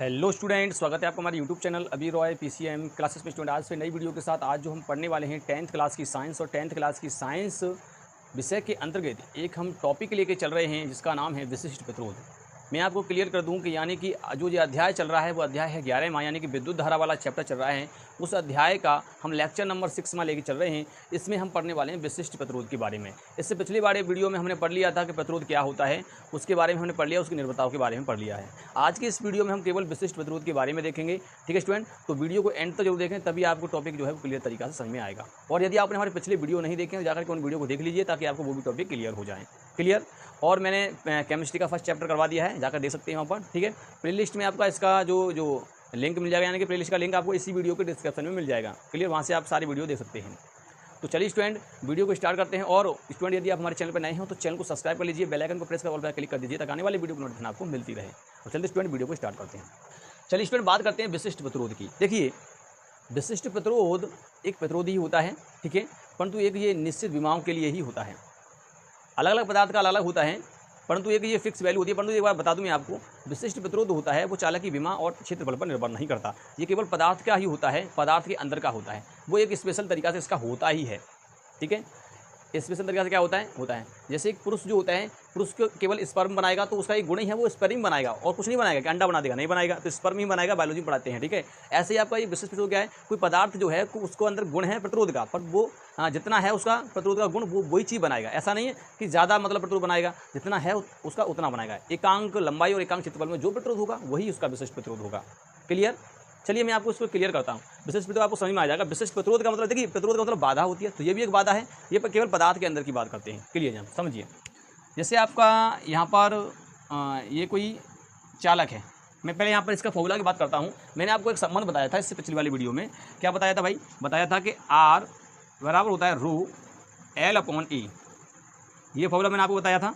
Hello student, स्वागत है आपका हमारे यूट्यूब चैनल अभी रॉय पीसीएम क्लासेस में। स्टूडेंट आज से नई वीडियो के साथ आज जो हम पढ़ने वाले हैं 10th क्लास की साइंस और 10th क्लास की साइंस विषय के अंतर्गत एक हम टॉपिक लेके चल रहे हैं जिसका नाम है विशिष्ट प्रतिरोध। मैं आपको क्लियर कर दूं कि यानी कि जो ये अध्याय चल रहा है वो अध्याय है 11वां, यानी कि विद्युत धारा वाला चैप्टर चल रहा है। उस अध्याय का हम लेक्चर नंबर 6 में लेके चल रहे हैं। इसमें हम पढ़ने वाले हैं विशिष्ट प्रतिरोध के बारे में। इससे पिछली बार वीडियो में हमने पढ़ लिया था कि प्रतिरोध क्या होता है, उसके बारे में हमने पढ़ लिया, उसकी निर्भरताओं के बारे में पढ़ लिया है। आज के इस वीडियो में हम केवल विशिष्ट प्रतिरोध के बारे में देखेंगे। ठीक है स्टूडेंट, तो वीडियो को एंड तक जरूर देखें, तभी आपको टॉपिक जो है वो क्लियर तरीका से समझ में आएगा। और यदि आपने हमारे पिछले वीडियो नहीं देखे तो जाकर के उन वीडियो को देख लीजिए ताकि आपको वो भी टॉपिक क्लियर हो जाए। क्लियर। और मैंने केमिस्ट्री का फर्स्ट चैप्टर करवा दिया है, जाकर देख सकते हैं वहाँ पर। ठीक है, प्लेलिस्ट में आपका इसका जो लिंक मिल जाएगा, यानी कि प्लेलिस्ट का लिंक आपको इसी वीडियो के डिस्क्रिप्शन में मिल जाएगा। क्लियर, वहाँ से आप सारी वीडियो देख सकते हैं। तो चलिए स्टूडेंट वीडियो को स्टार्ट करते हैं। और स्टूडेंट यदि आप हमारे चैनल पर नए हो तो चैनल को सब्सक्राइब कर लीजिए, बेल आइकन को प्रेस कर ऑल पर क्लिक कर दीजिए ताकि आने वाली वीडियो की नोटिफिकेशन आपको मिलती रहे। और चलिए स्टूडेंट वीडियो को स्टार्ट करते हैं। चलिए स्टूडेंट बात करते हैं विशिष्ट प्रतिरोध की। देखिए, विशिष्ट प्रतिरोध एक प्रतिरोध ही होता है, ठीक है, परंतु एक ये निश्चित विमाओं के लिए ही होता है। अलग अलग पदार्थ का अलग अलग होता है, परंतु एक ये फिक्स वैल्यू होती है। परंतु एक बार बता दूं मैं आपको, विशिष्ट प्रतिरोध होता है वो चालक की विमा और क्षेत्रफल पर निर्भर नहीं करता। ये केवल पदार्थ का ही होता है, पदार्थ के अंदर का होता है। वो एक स्पेशल तरीका से इसका होता ही है। ठीक है, स्पेशल तरीका से क्या होता है जैसे एक पुरुष जो होता है, पुरुष को केवल स्पर्म बनाएगा तो उसका एक गुण ही है वो स्पर्म बनाएगा और कुछ नहीं बनाएगा। कि अंडा बना देगा, नहीं बनाएगा, तो स्पर्म ही बनाएगा। बायोलॉजी में पढ़ाते हैं। ठीक है, ऐसे ही आपका ये विशिष्ट प्रतिरोध क्या है, कोई पदार्थ जो है उसको अंदर गुण है प्रतिरोध का, पर वो जितना है उसका प्रतिरोध का गुण वो वही चीज़ बनाएगा। ऐसा नहीं है कि ज़्यादा मतलब प्रतिरोध बनाएगा, जितना है उसका उतना बनाएगा। एकांक लंबाई और एकांक क्षेत्रफल में जो प्रतिरोध होगा वही उसका विशिष्ट प्रतिरोध होगा। क्लियर। चलिए मैं आपको इसको क्लियर करता हूँ। विशिष्ट प्रतिरोध आपको समझ में आ जाएगा। विशिष्ट प्रतिरोध का मतलब, देखिए, प्रतिरोध का मतलब बाधा होती है, तो ये भी एक बाधा है। ये केवल पदार्थ के अंदर की बात करते हैं। क्लियर जान समझिए। जैसे आपका यहाँ पर ये कोई चालक है। मैं पहले यहाँ पर इसका फॉर्मूला की बात करता हूँ। मैंने आपको एक संबंध बताया था इससे पिछली वाली वीडियो में। क्या बताया था भाई? बताया था कि R बराबर होता है रो L/E। ये फॉर्मूला मैंने आपको बताया था।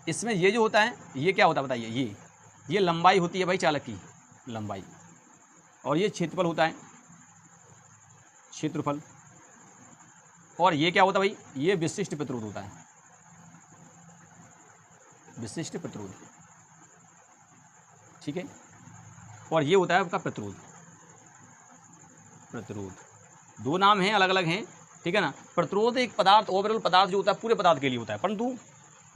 इसमें ये जो होता है ये क्या होता है बताइए? ये लंबाई होती है भाई, चालक की लंबाई, और ये क्षेत्रफल होता है, क्षेत्रफल। और ये क्या होता है भाई? ये विशिष्ट प्रतिरोध होता है, विशिष्ट प्रतिरोध। ठीक है, और ये होता है आपका प्रतिरोध। प्रतिरोध दो नाम हैं, अलग अलग हैं। ठीक है ना। प्रतिरोध एक पदार्थ, ओवरऑल पदार्थ जो होता है पूरे पदार्थ के लिए होता है, परंतु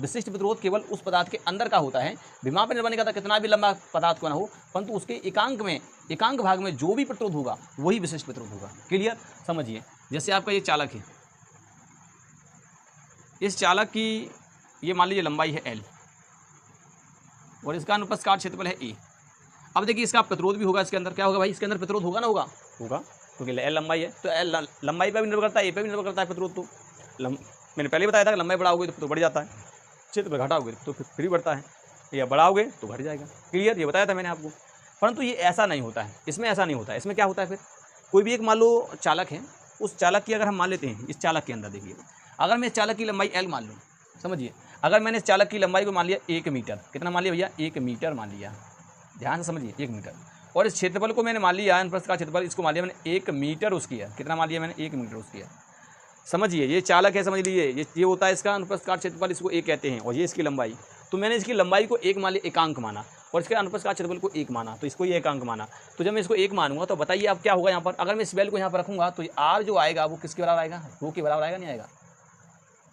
विशिष्ट प्रतिरोध केवल उस पदार्थ के अंदर का होता है। विमा पर निर्भर नहीं करता, कितना भी लंबा पदार्थ क्यों ना हो, परंतु उसके एकांक भाग में जो भी प्रतिरोध होगा वही विशिष्ट प्रतिरोध होगा। क्लियर। समझिए, जैसे आपका ये चालक है, इस चालक की ये मान लीजिए लंबाई है L और इसका अनुप्रस्थ काट क्षेत्रफल है E। अब देखिए इसका प्रतिरोध भी होगा इसके अंदर। क्या होगा भाई? इसके अंदर प्रतिरोध होगा ना? होगा, क्योंकि L लंबाई है, तो L लंबाई पर भी निर्भर करता है, A पर भी निर्भर करता है प्रतिरोध। तो मैंने पहले बताया था कि लंबाई बढ़ाओगे तो बढ़ जाता है, क्षेत्र घटाओगे तो फिर बढ़ता है, या बढ़ाओगे तो घट जाएगा। क्लियर, ये बताया था मैंने आपको। परंतु ये ऐसा नहीं होता है, इसमें ऐसा नहीं होता है। इसमें क्या होता है, फिर कोई भी एक मान लो चालक है, उस चालक की अगर हम मान लेते हैं, इस चालक के अंदर देखिए, अगर मैं इस चालक की लंबाई L मान लूँ, समझिए, अगर मैंने इस चालक की लंबाई को मान लिया 1 मीटर, कितना मान लिया भैया? 1 मीटर मान लिया, ध्यान से समझिए, 1 मीटर। और इस क्षेत्रफल को मैंने मान लिया, अनुप्रस्थ काट क्षेत्रफल, इसको मान लिया मैंने 1 मीटर उसकी है। कितना मान लिया मैंने? 1 मीटर उसकी है। समझिए, ये चालक है, समझ लीजिए, ये होता है इसका अनुप्रस्थ काट क्षेत्रफल, इसको 1 कहते हैं, और ये इसकी लंबाई। तो मैंने इसकी लंबाई को 1 मान लिया, एकांक माना, और इसके अनुप्रस्थ काट क्षेत्रफल को 1 माना, तो इसको ये एकांक माना। तो जब मैं इसको 1 मानूंगा तो बताइए अब क्या होगा यहाँ पर? अगर मैं इस वैल्यू को यहाँ पर रखूंगा तो R जो आएगा वो किसके बराबर आएगा? रो के बराबर आएगा, नहीं आएगा?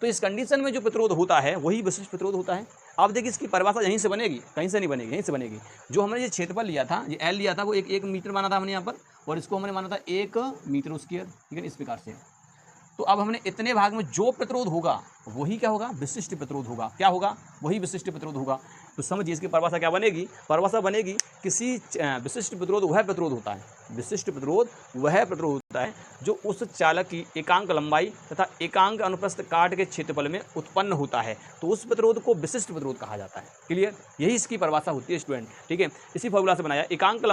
तो इस कंडीशन में जो प्रतिरोध होता है वही विशिष्ट प्रतिरोध होता है। अब देखिए इसकी परिभाषा यहीं से बनेगी, कहीं से नहीं बनेगी, यहीं से बनेगी। जो हमने ये क्षेत्रफल लिया था, ये L लिया था, वो 1 मीटर माना था हमने यहाँ पर, और इसको हमने माना था 1 मीटर स्क्वायर। ठीक है, इस प्रकार से। तो अब हमने इतने भाग में जो प्रतिरोध होगा वही क्या होगा? विशिष्ट प्रतिरोध होगा। क्या होगा? वही विशिष्ट प्रतिरोध होगा। तो समझिए इसकी परिभाषा क्या बनेगी? परिभाषा बनेगी, किसी विशिष्ट प्रतिरोध वह प्रतिरोध होता है, विशिष्ट प्रतिरोध वह प्रतिरोध होता है जो उस चालक की एकांक लंबाई तथा एकांक अनुप्रस्थ काट के क्षेत्रफल में उत्पन्न होता है, तो उस प्रतिरोध को विशिष्ट प्रतिरोध कहा जाता है। क्लियर, यही इसकी परिभाषा होती है स्टूडेंट। ठीक है, इसी फॉर्मूला से बनाया। एकांक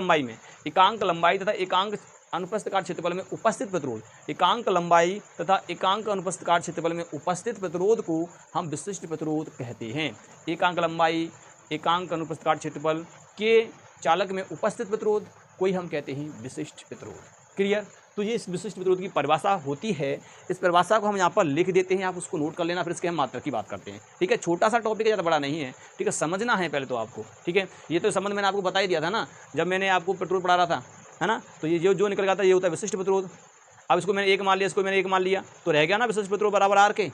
लंबाई तथा एकांक अनुप्रस्थ काट क्षेत्रफल में उपस्थित प्रतिरोध, एकांक लंबाई तथा एकांक अनुप्रस्थ काट क्षेत्रफल में उपस्थित प्रतिरोध को हम विशिष्ट प्रतिरोध कहते हैं। एकांक लंबाई, एकांक अनुप्रस्थ काट क्षेत्रफल के चालक में उपस्थित प्रतिरोध को ही हम कहते हैं विशिष्ट प्रतिरोध। क्लियर। तो ये इस विशिष्ट प्रतिरोध की परिभाषा होती है। इस परिभाषा को हम यहाँ पर लिख देते हैं, आप उसको नोट कर लेना, फिर इसके हम मात्रक की बात करते हैं। ठीक है, छोटा सा टॉपिक है, ज़्यादा बड़ा नहीं है। ठीक है, समझना है पहले तो आपको। ठीक है, ये तो संबंध मैंने आपको बता ही दिया था ना जब मैंने आपको पेट्रोल पढ़ा रहा था, है ना। तो ये जो निकल जाता है ये होता है विशिष्ट प्रतिरोध। अब इसको मैंने 1 मान लिया, इसको मैंने 1 मान लिया, तो रह गया ना विशिष्ट प्रतिरोध बराबर आर के।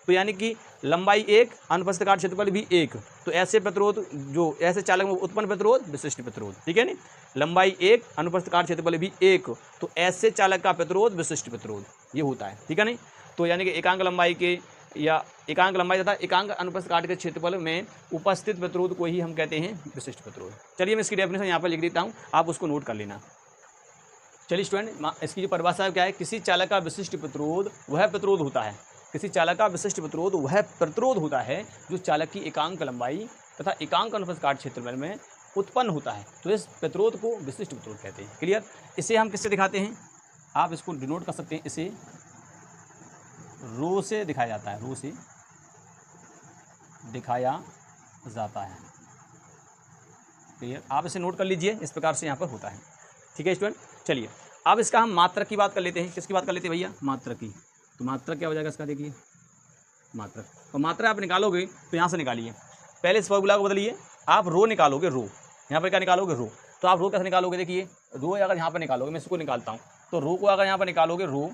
तो यानी कि लंबाई 1, अनुपस्थित काट क्षेत्रफल भी 1। तो ऐसे प्रतिरोध जो ऐसे चालक में उत्पन्न प्रतिरोध विशिष्ट प्रतिरोध। ठीक है नी, लंबाई 1, अनुपस्थित काट क्षेत्रफल भी 1। तो ऐसे चालक का प्रतिरोध विशिष्ट प्रतिरोध ये होता है। ठीक है नहीं। तो यानी कि एकांक लंबाई के या एकांक लंबाई तथा एकांक अनुपस्थित काट के क्षेत्रफल में उपस्थित प्रतिरोध को ही हम कहते हैं विशिष्ट प्रतिरोध। चलिए मैं इसकी डेफिनेशन यहाँ पर लिख देता हूँ, आप उसको नोट कर लेना। चलिए स्टूडेंट, इसकी जो परिभाषा क्या है, किसी चालक का विशिष्ट प्रतिरोध वह प्रतिरोध होता है, किसी चालक का विशिष्ट प्रतिरोध वह प्रतिरोध होता है जो चालक की एकांक लंबाई तथा एकांक अनुपस्थित काट क्षेत्रफल में उत्पन्न होता है। तो इस प्रतिरोध को विशिष्ट प्रतिरोध कहते हैं। क्लियर। इसे हम किससे दिखाते हैं, आप इसको डिनोट कर सकते हैं, इसे रो से दिखाया जाता है, रो से दिखाया जाता है। क्लियर, आप इसे नोट कर लीजिए, इस प्रकार से यहाँ पर होता है। ठीक है स्टूडेंट। चलिए अब इसका हम मात्रक की बात कर लेते हैं। किसकी बात कर लेते हैं भैया, मात्रक की। तो मात्रक क्या हो जाएगा इसका, देखिए मात्रक। और मात्रा आप निकालोगे तो यहाँ से निकालिए, पहले इस फॉर्मूला को बदलिए, आप रो निकालोगे, रो यहाँ पर क्या निकालोगे, रो। तो आप रो कैसे निकालोगे, देखिए रो अगर यहाँ पर निकालोगे, मैं इसको निकालता हूँ, तो रो को अगर यहाँ पर निकालोगे रो,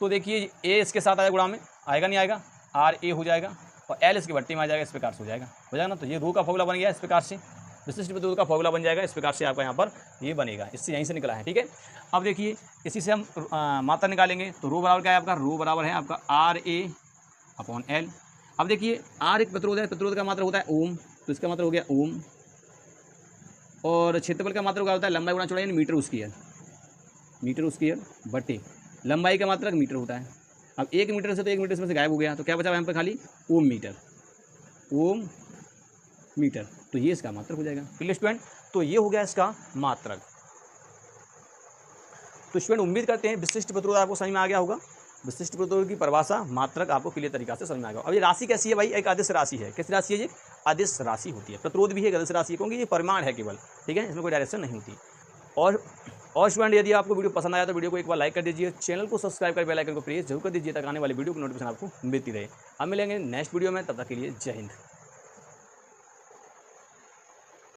तो देखिए ए इसके साथ आएगा गुणा में, आएगा नहीं आएगा, आर ए हो जाएगा और एल इसकी भट्टी में आ जाएगा, इस प्रकार से हो जाएगा ना। तो ये रो का फॉर्मूला बन गया, इस प्रकार से विशिष्ट प्रतिरोध का फॉर्मूला बन जाएगा, इस प्रकार से आपका यहाँ पर ये बनेगा, इससे यहीं से निकला है। ठीक है, अब देखिए इसी से हम मात्रा निकालेंगे। तो रो बराबर क्या है आपका, रो बराबर है आपका आर ए अपॉन एल। अब देखिए आर एक प्रतिरोध है, प्रतिरोध का मात्रा होता है ओम, तो इसका मात्रा हो गया ओम, और क्षेत्रफल का मात्रा क्या होता है, लंबाई गुणा चौड़ाई, मीटर स्क्वायर, मीटर स्क्वायर बटे लंबाई का मात्रक मीटर होता है। अब 1 मीटर से तो 1 मीटर इसमें से गायब हो गया, तो क्या बचा यहाँ पर खाली ओम मीटर, ओम मीटर। तो ये इसका मात्रक हो जाएगा। क्लियर स्टूडेंट, तो ये हो गया इसका मात्रक। तो स्टूडेंट उम्मीद करते हैं विशिष्ट प्रतिरोध आपको समझ में आ गया होगा। विशिष्ट प्रतिरोध की परिभाषा, मात्रक आपको क्लियर तरीका से समझ में आ गया। अब ये राशि कैसी है भाई, एक अदिश राशि है। किस राशि है ये, अदिश राशि होती है। प्रतिरोध भी एक अदिश राशि है, क्योंकि ये परिमाण है केवल। ठीक है, इसमें कोई डायरेक्शन नहीं होती। और स्टूडेंट यदि आपको वीडियो पसंद आया तो वीडियो को एक बार लाइक कर दीजिए, चैनल को सब्सक्राइब कर बेल आइकन को प्रेस जरूर कर दीजिए, ताकि आने वाली वीडियो की नोटिफिकेशन आपको मिलती रहे। हम मिलेंगे नेक्स्ट वीडियो में, तब तक के लिए जय हिंद।